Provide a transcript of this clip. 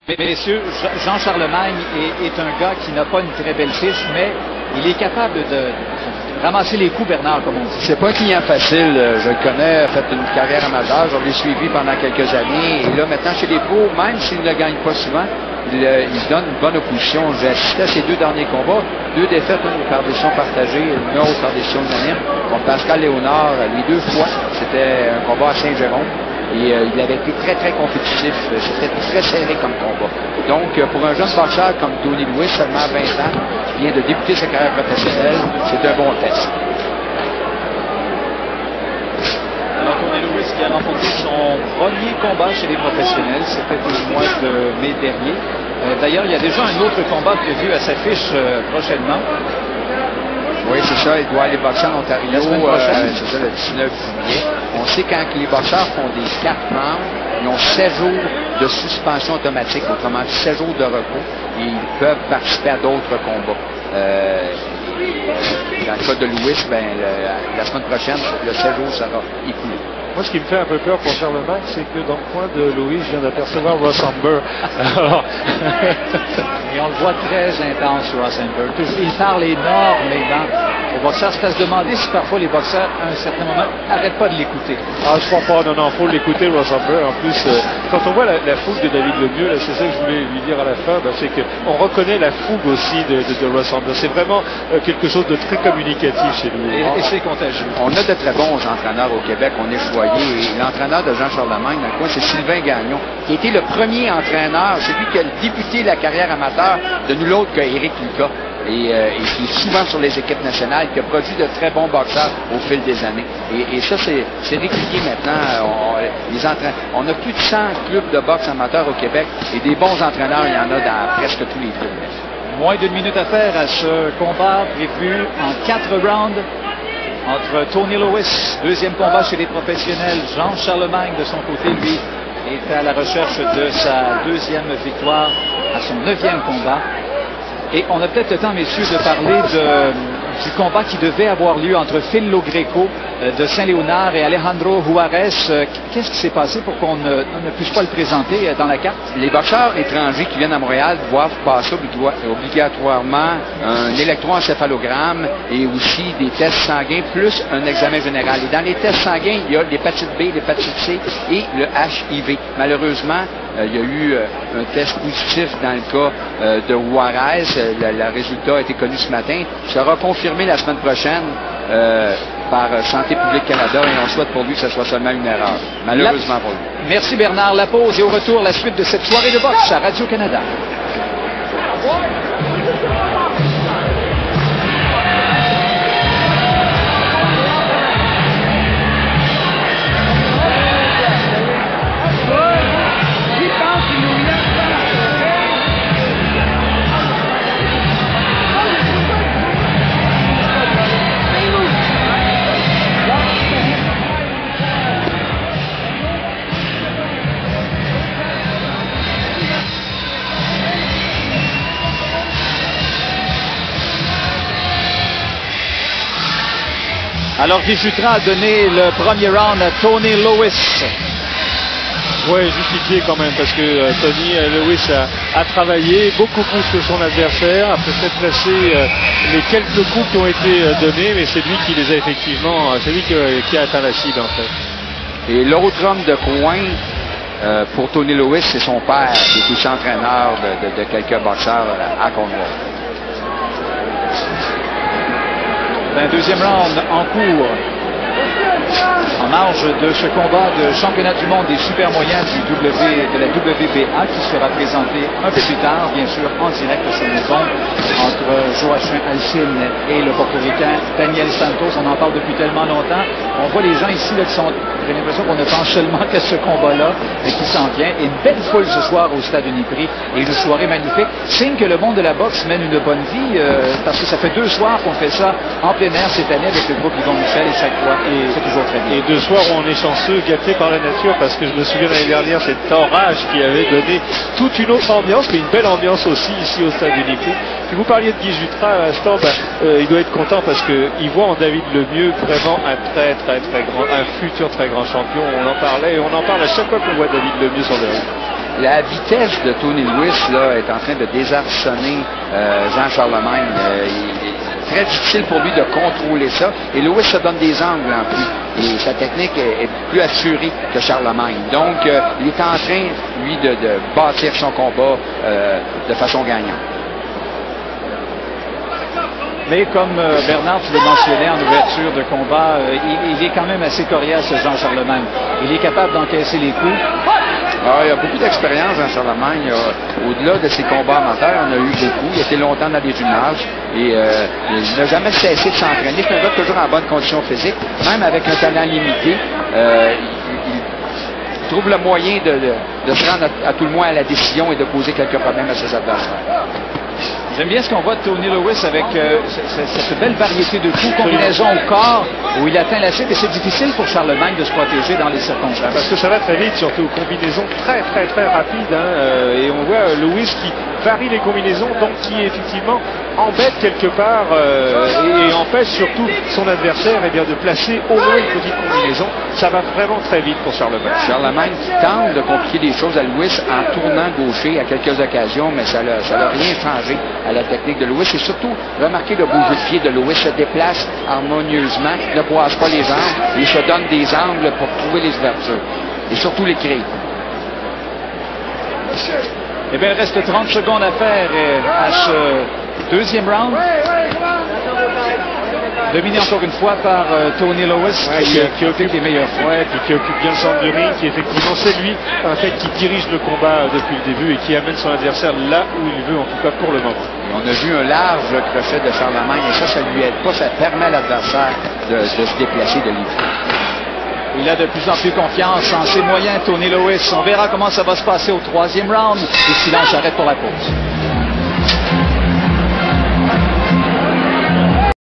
Messieurs, Jean Charlemagne est un gars qui n'a pas une très belle fiche, mais il est capable de ramasser les coups, Bernard, comme on dit. C'est pas un client facile, je le connais, a fait une carrière amateur, je l'ai suivi pendant quelques années, et là maintenant chez les pros, même s'il ne le gagne pas souvent, il donne une bonne opposition. J'ai assisté à ses deux derniers combats, deux défaites, une par décision partagée, une autre par décision unanime. Contre Pascal Léonard, les deux fois, c'était un combat à Saint-Jérôme. Et il avait été très, très compétitif. C'était très serré comme combat. Donc, pour un jeune boxeur comme Tony Lewis, seulement 20 ans, qui vient de débuter sa carrière professionnelle, c'est un bon test. Alors, Tony Lewis qui a remporté son premier combat chez les professionnels, c'était au mois de mai dernier. D'ailleurs, il y a déjà un autre combat prévu à s'affiche prochainement. Oui, c'est ça. Il doit aller boxer en Ontario. C'est ça, le 19 juillet. On sait quand les boxeurs font des 4 rounds, ils ont 7 jours de suspension automatique, autrement dit 7 jours de repos, et ils peuvent participer à d'autres combats. Dans le cas de Lewis, la semaine prochaine, le 7 jours sera écoulé. Moi, ce qui me fait un peu peur pour Charlemagne, c'est que dans le coin de Louis, je viens d'apercevoir Ross Humber. Et on le voit très intense, Ross Humber. Il parle énormément aux boxeurs. C'est à se demander si parfois les boxeurs, à un certain moment, n'arrêtent pas de l'écouter. Ah, je crois pas. Non, faut l'écouter, Ross Humber. En plus, quand on voit la fougue de David Lemieux, c'est ça que je voulais lui dire à la fin, c'est qu'on reconnaît la fougue aussi de Ross Humber. C'est vraiment quelque chose de très communicatif chez lui. Et c'est contagieux. On a de très bons entraîneurs au Québec. On est choyés. Et l'entraîneur de Jean Charlemagne, dans le coin, c'est Sylvain Gagnon, qui a été le premier entraîneur, celui qui a débuté la carrière amateur de nul autre qu'Éric Lucas, et qui est souvent sur les équipes nationales, qui a produit de très bons boxeurs au fil des années. Et ça, c'est régulier maintenant. On a plus de 100 clubs de boxe amateurs au Québec, et des bons entraîneurs, il y en a dans presque tous les clubs. Moins d'une minute à faire à ce combat prévu en 4 rounds. Entre Tony Lewis, deuxième combat chez les professionnels. Jean Charlemagne, de son côté, lui, est à la recherche de sa deuxième victoire à son 9e combat. Et on a peut-être le temps, messieurs, de parler du combat qui devait avoir lieu entre Phil Lo Greco de Saint-Léonard et Alejandro Juarez. Qu'est-ce qui s'est passé pour qu'on ne puisse pas le présenter dans la carte? Les boxeurs étrangers qui viennent à Montréal doivent passer obligatoirement un électroencéphalogramme et aussi des tests sanguins plus un examen général. Et dans les tests sanguins, il y a l'hépatite B, l'hépatite C et le HIV. Malheureusement, il y a eu un test positif dans le cas de Juarez. Le résultat a été connu ce matin. Il sera confirmé la semaine prochaine par Santé publique Canada et on souhaite pour lui que ce soit seulement une erreur. Malheureusement pour lui. Merci Bernard. La pause et au retour, la suite de cette soirée de boxe à Radio-Canada. Alors, Guy Jutras a donné le premier round à Tony Lewis. Oui, justifié quand même, parce que Tony Lewis a travaillé beaucoup plus que son adversaire, a peut-être placé les quelques coups qui ont été donnés, mais c'est lui qui les a effectivement, c'est lui qui a atteint la cible en fait. Et l'autre homme de coin, pour Tony Lewis, c'est son père, qui est aussi entraîneur de quelques boxeurs à Cornwall. Un deuxième round en cours. En marge de ce combat de championnat du monde des super moyens de la WBA qui sera présenté un peu plus tard, bien sûr, en direct sur les ondes entre Joachim Alcine et le portoricain Daniel Santos. On en parle depuis tellement longtemps. On voit les gens ici là, qui sont... J'ai l'impression qu'on ne pense seulement qu'à ce combat-là, mais qui s'en vient. Et une belle foule ce soir au Stade Uniprix et une soirée magnifique. Signe que le monde de la boxe mène une bonne vie, parce que ça fait 2 soirs qu'on fait ça en plein air cette année avec le groupe Yvon Michel et chaque fois, c'est toujours très bien. Et 2 soirs où on est chanceux, gâtés par la nature, parce que je me souviens l'année dernière, cet orage qui avait donné toute une autre ambiance, mais une belle ambiance aussi ici au Stade Uniprix. Puis vous parliez de Guy Jutras à l'instant, il doit être content parce qu'il voit en David Lemieux vraiment un très grand, un futur très grand grand champion. On en parlait et on en parle à chaque fois qu'on voit David Lemieux sur le ring. La vitesse de Tony Lewis là, est en train de désarçonner Jean Charlemagne. Il est très difficile pour lui de contrôler ça. Et Lewis se donne des angles en plus. Et sa technique est plus assurée que Charlemagne. Donc, il est en train, lui, de bâtir son combat de façon gagnante. Mais comme Bernard, tu le mentionnais en ouverture de combat, il est quand même assez coriace, Jean Charlemagne. Il est capable d'encaisser les coups. Ah, il a beaucoup d'expérience, Jean Charlemagne. Au-delà de ses combats amateurs, on a eu beaucoup. Il a été longtemps dans les gymnases et il n'a jamais cessé de s'entraîner. C'est un gars toujours en bonne condition physique, même avec un talent limité. Il trouve le moyen de se rendre à tout le moins à la décision et de poser quelques problèmes à ses adversaires. J'aime bien ce qu'on voit de Tony Lewis avec cette belle variété de coups, combinaison au corps, où il atteint la cible. Et c'est difficile pour Charlemagne de se protéger dans les circonstances. Parce que ça va très vite, surtout combinaisons très rapides. Et on voit Lewis qui varie les combinaisons, donc qui effectivement embête quelque part et empêche surtout son adversaire de placer au moins une petite combinaison. Ça va vraiment très vite pour Charlemagne. Charlemagne tente de compliquer les choses à Lewis en tournant gaucher à quelques occasions, mais ça n'a rien changé à la technique de Lewis. Et surtout, remarquez le bouger de pied de Lewis se déplace harmonieusement, ne croise pas les jambes, il se donne des angles pour trouver les ouvertures. Et surtout les créer. Eh bien, il reste 30 secondes à faire à ce deuxième round. Dominé encore une fois par Tony Lewis, qui occupe les meilleurs fois, puis qui occupe bien le centre du ring, qui effectivement c'est lui en fait qui dirige le combat depuis le début et qui amène son adversaire là où il veut, en tout cas pour le moment. Et on a vu un large crochet de Charlemagne et ça lui aide pas, ça permet à l'adversaire de se déplacer de l'évier. Il a de plus en plus confiance en ses moyens, Tony Lewis. On verra comment ça va se passer au troisième round. Et silence, arrête pour la pause.